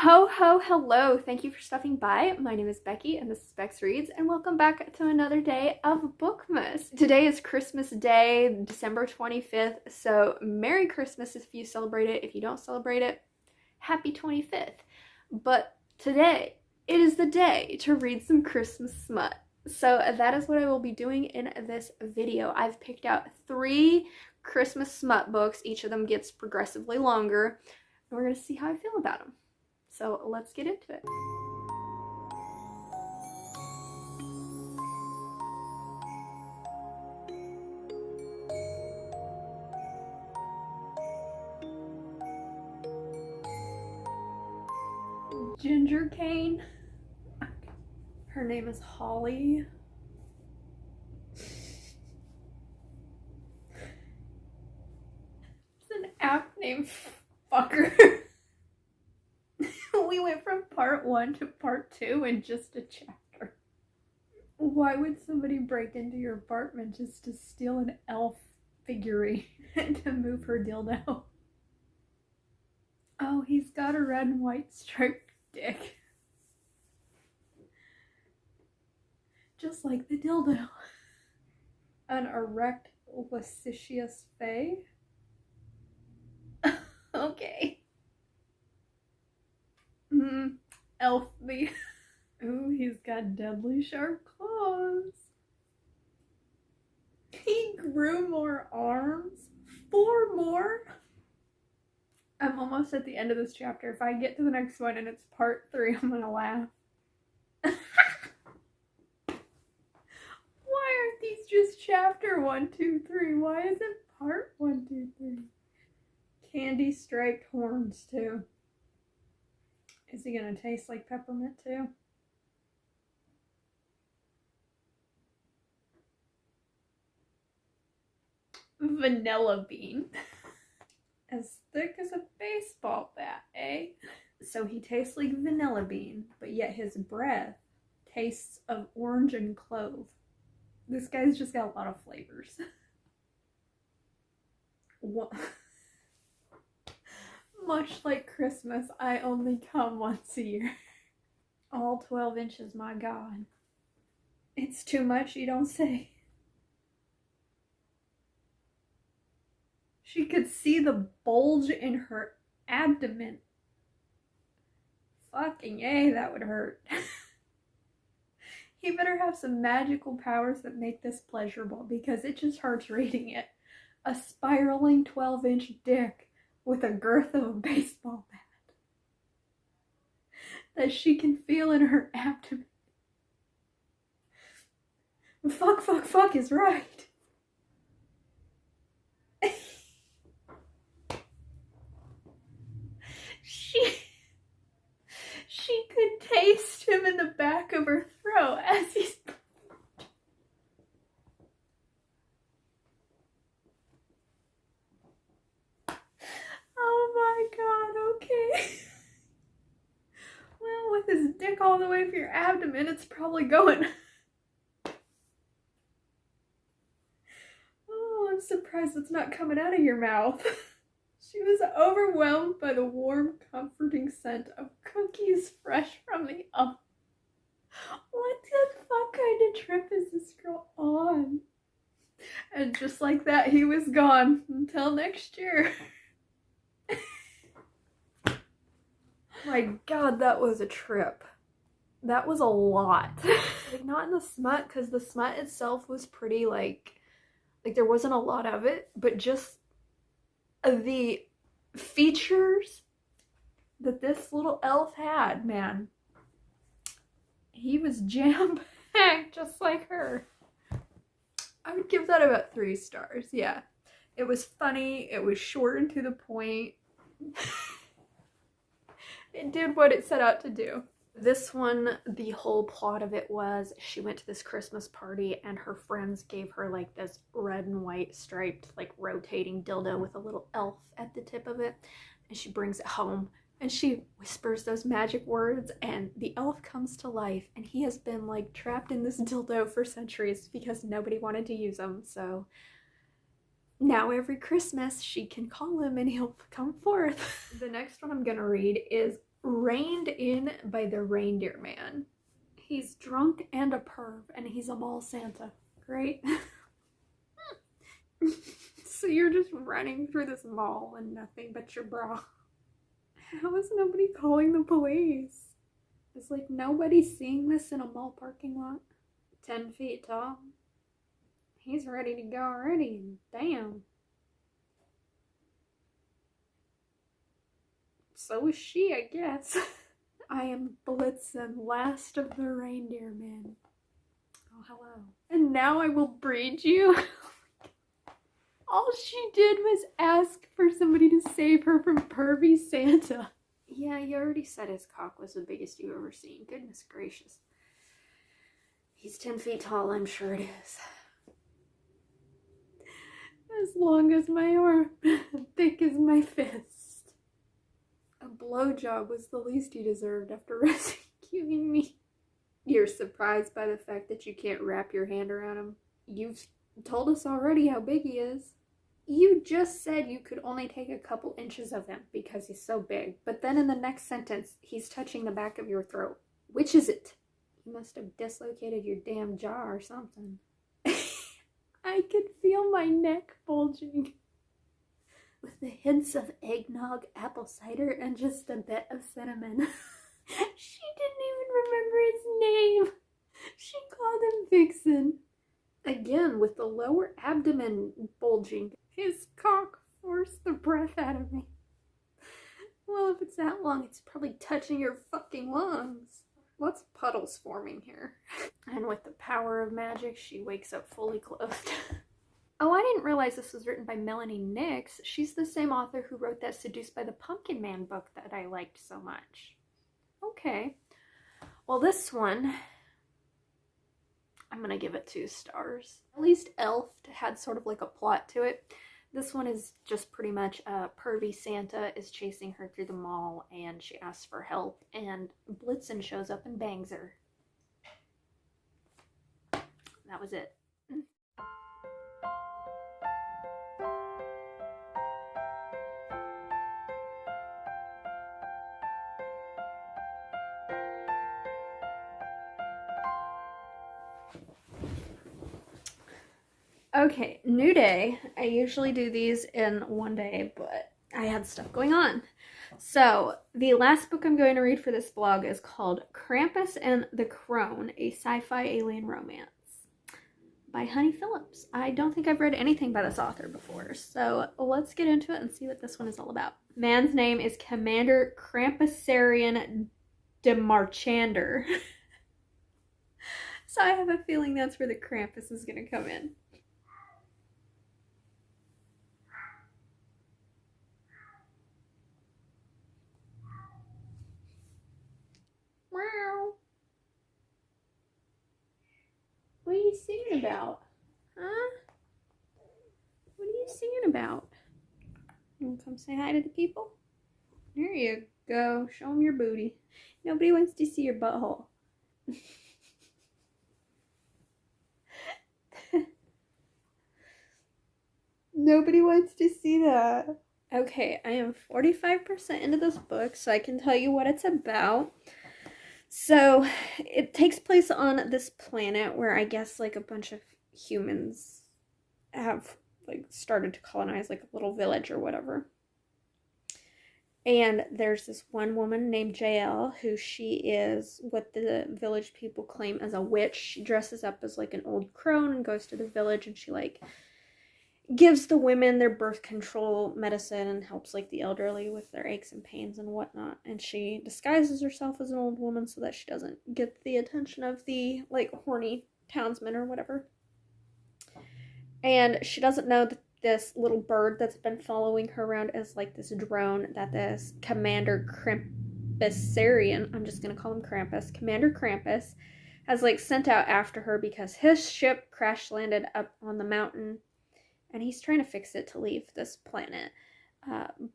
Ho ho hello, thank you for stopping by. My name is Becky and this is BecxReadz, and welcome back to another day of Bookmas. Today is Christmas Day, December 25th, so Merry Christmas if you celebrate it. If you don't celebrate it, Happy 25th. But today, it is the day to read some Christmas smut. So that is what I will be doing in this video. I've picked out 3 Christmas smut books. Each of them gets progressively longer, and we're going to see how I feel about them. So let's get into it. Ginger cane. Her name is Holly. It's an app named Fucker. We went from part 1 to part 2 in just a chapter. Why would somebody break into your apartment just to steal an elf figurine and to move her dildo? Oh, he's got a red and white striped dick. Just like the dildo. An erect, lascivious fae? Okay. Elfie. Ooh, he's got deadly sharp claws. He grew more arms. 4 more? I'm almost at the end of this chapter. If I get to the next one and it's part 3, I'm gonna laugh. Why aren't these just chapter 1, 2, 3? Why is it part 1, 2, 3? Candy striped horns too. Is he gonna taste like peppermint too? Vanilla bean. As thick as a baseball bat, eh? So he tastes like vanilla bean, but yet his breath tastes of orange and clove. This guy's just got a lot of flavors. What? Much like Christmas, I only come once a year. All 12 inches, my God. It's too much, you don't say. She could see the bulge in her abdomen. Fucking A, that would hurt. He better have some magical powers that make this pleasurable, because it just hurts reading it. A spiraling 12-inch dick with a girth of a baseball bat that she can feel in her abdomen. Fuck is right. She could taste him in the back of her throat as he's... Oh my God, okay. Well, with his dick all the way for your abdomen, it's probably going. Oh, I'm surprised it's not coming out of your mouth. She was overwhelmed by the warm, comforting scent of cookies fresh from the oven. What the fuck kind of trip is this girl on? And just like that, he was gone until next year. My God, that was a trip. That was a lot. Like, not in the smut, because the smut itself was pretty, like there wasn't a lot of it, but just the features that this little elf had, man. He was jam-packed just like her. I would give that about 3 stars, yeah. It was funny, it was short and to the point. It did what it set out to do. This one, the whole plot of it was she went to this Christmas party and her friends gave her like this red and white striped like rotating dildo with a little elf at the tip of it, and she brings it home and she whispers those magic words and the elf comes to life, and he has been like trapped in this dildo for centuries because nobody wanted to use him. So now every Christmas she can call him and he'll come forth. The next one I'm gonna read is Reined in by the reindeer man. He's drunk and a perv, and he's a mall Santa. Great. So you're just running through this mall in nothing but your bra. How is nobody calling the police? Is like nobody seeing this in a mall parking lot? 10 feet tall. He's ready to go already. Damn. So is she, I guess. I am Blitzen, last of the reindeer men. Oh, hello. And now I will breed you. All she did was ask for somebody to save her from pervy Santa. Yeah, you already said his cock was the biggest you've ever seen. Goodness gracious. He's 10 feet tall, I'm sure it is. As long as my arm, thick as my fist. A blowjob was the least he deserved after rescuing me. You're surprised by the fact that you can't wrap your hand around him. You've told us already how big he is. You just said you could only take a couple inches of him because he's so big. But then in the next sentence, he's touching the back of your throat. Which is it? You must have dislocated your damn jaw or something. I could feel my neck bulging. With the hints of eggnog, apple cider, and just a bit of cinnamon. She didn't even remember his name. She called him Vixen. Again, with the lower abdomen bulging. His cock forced the breath out of me. Well, if it's that long, it's probably touching your fucking lungs. Lots of puddles forming here. And with the power of magic, she wakes up fully clothed. Oh, I didn't realize this was written by Melanie Nix. She's the same author who wrote that Seduced by the Pumpkin Man book that I liked so much. Okay. Well, this one, I'm gonna give it 2 stars. At least Elf had sort of like a plot to it. This one is just pretty much pervy Santa is chasing her through the mall and she asks for help and Blitzen shows up and bangs her. That was it. Okay, new day. I usually do these in one day, but I had stuff going on. So, the last book I'm going to read for this blog is called Krampus and the Crone, a sci-fi alien romance by Honey Phillips. I don't think I've read anything by this author before, so let's get into it and see what this one is all about. Man's name is Commander Krampusarian de Marchander. So I have a feeling that's where the Krampus is going to come in. Wow. What are you singing about? Huh? What are you singing about? You want to come say hi to the people? There you go. Show them your booty. Nobody wants to see your butthole. Nobody wants to see that. Okay, I am 45% into this book, so I can tell you what it's about. So, it takes place on this planet where I guess like a bunch of humans have like started to colonize like a little village or whatever. And there's this one woman named JL who she is what the village people claim as a witch. She dresses up as like an old crone and goes to the village and she like gives the women their birth control medicine and helps like the elderly with their aches and pains and whatnot. And she disguises herself as an old woman so that she doesn't get the attention of the like horny townsmen or whatever. And she doesn't know that this little bird that's been following her around is like this drone that this Commander Krampusarian, I'm just gonna call him Krampus, Commander Krampus, has like sent out after her because his ship crash landed up on the mountain and he's trying to fix it to leave this planet.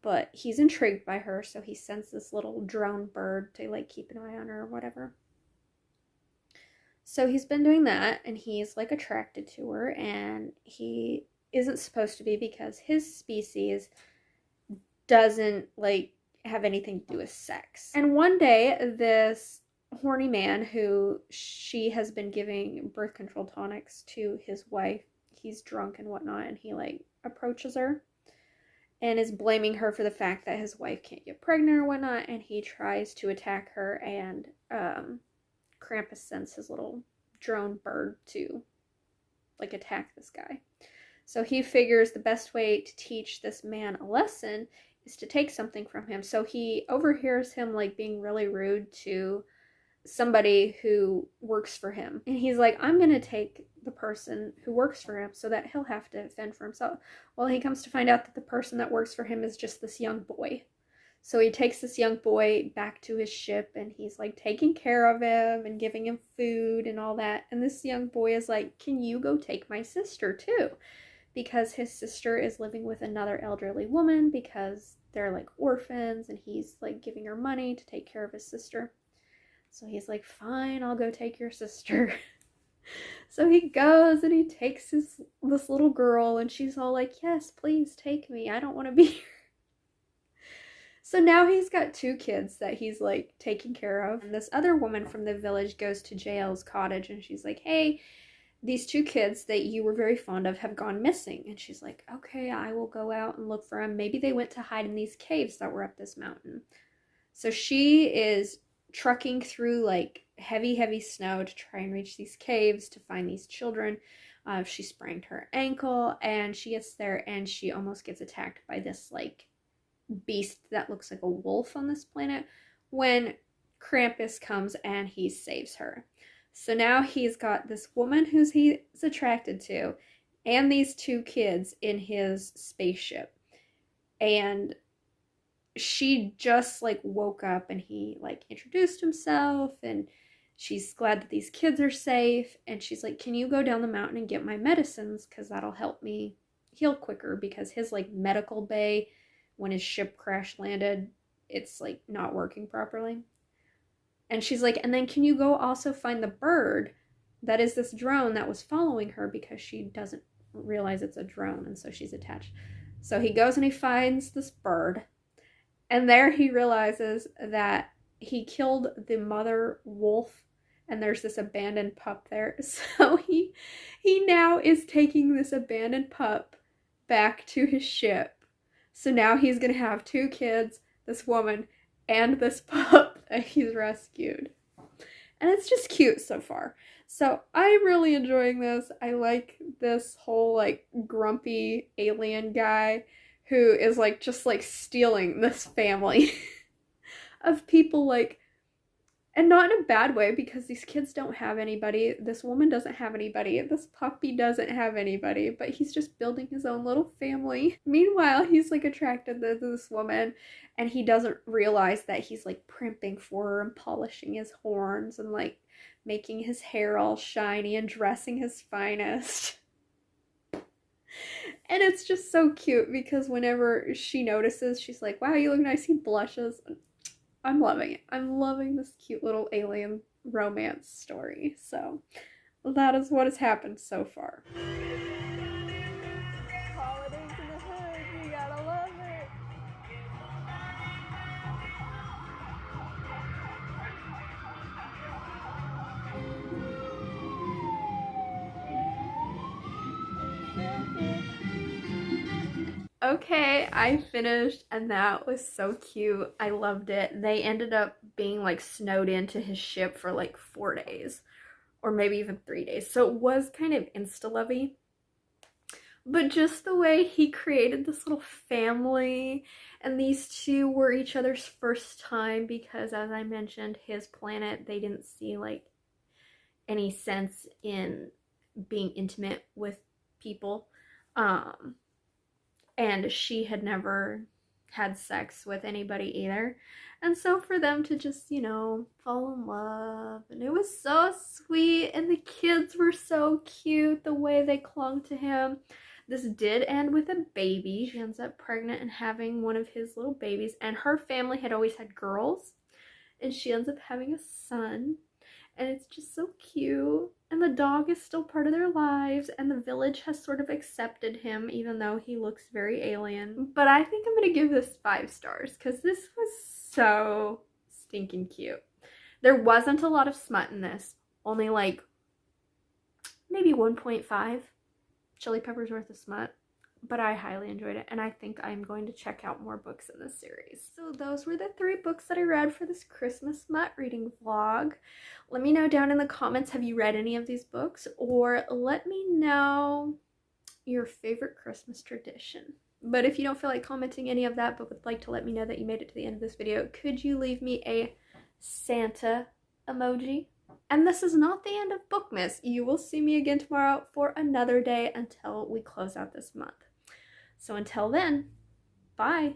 But he's intrigued by her, so he sends this little drone bird to like keep an eye on her or whatever. So he's been doing that, and he's like attracted to her, and he isn't supposed to be because his species doesn't like have anything to do with sex. And one day, this horny man who she has been giving birth control tonics to his wife, he's drunk and whatnot, and he like approaches her and is blaming her for the fact that his wife can't get pregnant or whatnot, and he tries to attack her, and Krampus sends his little drone bird to like attack this guy. So he figures the best way to teach this man a lesson is to take something from him. So he overhears him like being really rude to somebody who works for him. And he's like, I'm gonna take the person who works for him so that he'll have to fend for himself. Well, he comes to find out that the person that works for him is just this young boy. So he takes this young boy back to his ship, and he's like taking care of him and giving him food and all that. And this young boy is like, can you go take my sister too? Because his sister is living with another elderly woman because they're like orphans, and he's like giving her money to take care of his sister. So he's like, fine, I'll go take your sister. So he goes and he takes this little girl, and she's all like, yes, please take me. I don't want to be here. So now he's got 2 kids that he's like taking care of. And this other woman from the village goes to JL's cottage, and she's like, hey, these 2 kids that you were very fond of have gone missing. And she's like, okay, I will go out and look for them. Maybe they went to hide in these caves that were up this mountain. So she is trucking through like heavy snow to try and reach these caves to find these children. She sprained her ankle, and she gets there and she almost gets attacked by this like beast that looks like a wolf on this planet, when Krampus comes and he saves her. So now he's got this woman who's he's attracted to and these 2 kids in his spaceship. And she just like woke up, and he like introduced himself, and she's glad that these kids are safe. And she's like, can you go down the mountain and get my medicines? Because that'll help me heal quicker, because his like medical bay, when his ship crash landed, it's like not working properly. And she's like, and then can you go also find the bird that is this drone that was following her, because she doesn't realize it's a drone, and so she's attached. So he goes and he finds this bird, and there he realizes that he killed the mother wolf, and there's this abandoned pup there. So he now is taking this abandoned pup back to his ship. So now he's gonna have 2 kids, this woman, and this pup that he's rescued. And it's just cute so far. So I'm really enjoying this. I like this whole like grumpy alien guy who is like just like stealing this family of people, like, and not in a bad way, because these kids don't have anybody. This woman doesn't have anybody. This puppy doesn't have anybody, but he's just building his own little family. Meanwhile, he's like attracted to this woman, and he doesn't realize that he's like primping for her and polishing his horns and like making his hair all shiny and dressing his finest. And it's just so cute, because whenever she notices, she's like, wow, you look nice. He blushes. I'm loving it. I'm loving this cute little alien romance story. So that is what has happened so far. Holidays in the hood, you gotta love it. Okay, I finished, and that was so cute. I loved it. They ended up being like snowed into his ship for like 4 days, or maybe even 3 days. So it was kind of insta-lovey. But just the way he created this little family, and these 2 were each other's first time, because as I mentioned, his planet, they didn't see like any sense in being intimate with people. And she had never had sex with anybody either. And so for them to just, you know, fall in love, and it was so sweet, and the kids were so cute, the way they clung to him. This did end with a baby. She ends up pregnant and having one of his little babies, and her family had always had girls, and she ends up having a son. and it's just so cute. And the dog is still part of their lives, and the village has sort of accepted him, even though he looks very alien. But I think I'm gonna give this 5 stars, because this was so stinking cute. There wasn't a lot of smut in this, only like maybe 1.5 chili peppers worth of smut, but I highly enjoyed it, and I think I'm going to check out more books in this series. So those were the 3 books that I read for this Christmas smut reading vlog. Let me know down in the comments, have you read any of these books, or let me know your favorite Christmas tradition. But if you don't feel like commenting any of that, but would like to let me know that you made it to the end of this video, could you leave me a Santa emoji? And this is not the end of Bookmas. You will see me again tomorrow for another day until we close out this month. So until then, bye.